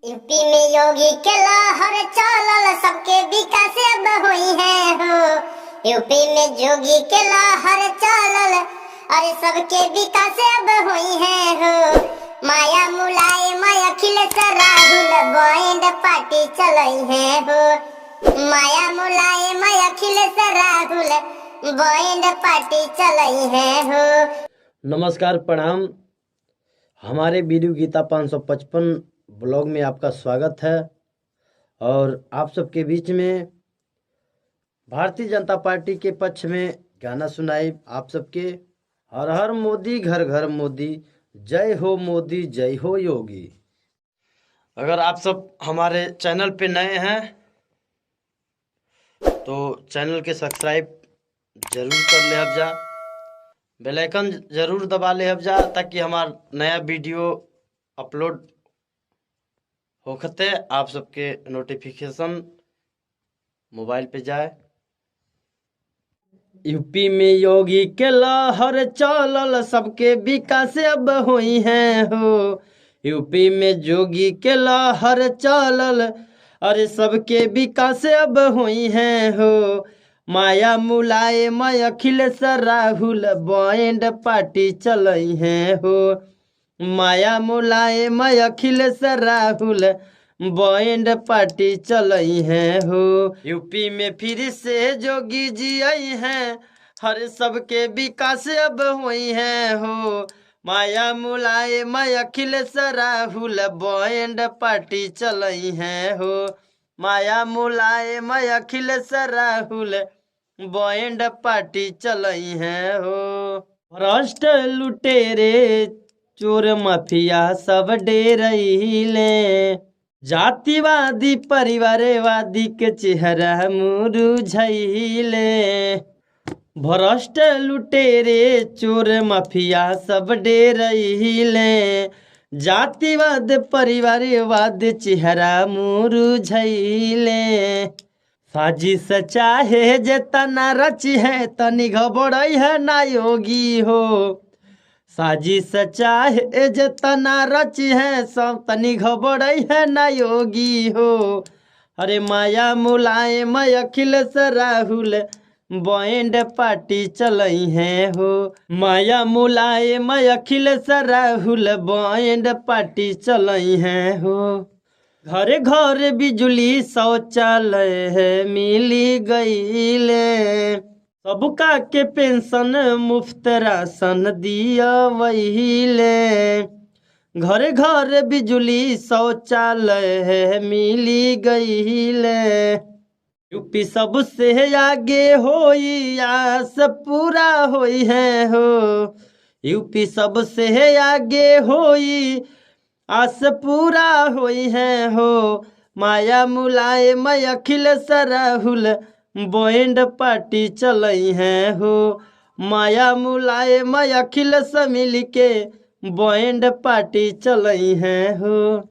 UP में योगी के लहर चलल, सबके विकास अब हुई है हो। यूपी में योगी के लहर चलल, अरे सबके विकास अब हुई है हो। माया मुलायम अखिलेश राहुल बैंड पार्टी चलई है हो। माया मुलायम अखिलेश राहुल बैंड पार्टी चलई है हो। नमस्कार, प्रणाम। हमारे वीडियो गीता 555 ब्लॉग में आपका स्वागत है। और आप सबके बीच में भारतीय जनता पार्टी के पक्ष में गाना सुनाई आप सबके। हर हर मोदी, घर घर मोदी, जय हो मोदी, जय हो योगी। अगर आप सब हमारे चैनल पे नए हैं तो चैनल के सब्सक्राइब जरूर कर ले अब जा, बेल आइकन जरूर दबा ले अब जा, ताकि हमारा नया वीडियो अपलोड होखते आप सबके नोटिफिकेशन मोबाइल पे जाए। यूपी में योगी के लहर चलल, सबके विकास अब हुई है हो। यूपी में योगी के लहर चलल, अरे सबके विकास अब हुई है हो। माया मुलायम अखिलेश राहुल बैंड पार्टी चलई है हो। माया मुलायम अखिलेश राहुल बैंड पार्टी चलई है हो। यूपी में फिर से जोगी जी आई हैं, हर सबके विकास अब हुई है हो। माया मुलायम अखिलेश राहुल बैंड पार्टी चलई है हो। माया मुलायम अखिलेश राहुल बैंड पार्टी चलई है हो। भ्रष्ट लुटेरे चोर माफिया सब डेरइले, जातिवादी परिवारवादी के चेहरा मुरझइले। भ्रष्ट लुटेरे चोर माफिया सब डेरइले, जातिवाद परिवारवाद चेहरा मुरझइले। साजिश चाहे जे तना रची है तनी घबड़ई है ना योगी हो। साजिश चाहे जे तना रची है सब तनी घबड़ई है ना योगी हो। अरे माया मुलायम अखिलेश राहुल बैंड पार्टी चलई है हो। माया मुलायम अखिलेश राहुल बैंड पार्टी चलई है हो। घर घर बिजली शौचालय है मिली गईले, सबका के पेंशन मुफ्त राशन दिया वहीले। घर घर बिजली शौचालय है मिली गईले। यूपी सबसे आगे होई आस पूरा होई है हो। यूपी सबसे आगे होई आस पूरा होई है हो। माया मुलायम अखिलेश राहुल बैंड पार्टी चलई है हो। माया मुलायम अखिलेश मिल के बैंड पार्टी चलई है हो।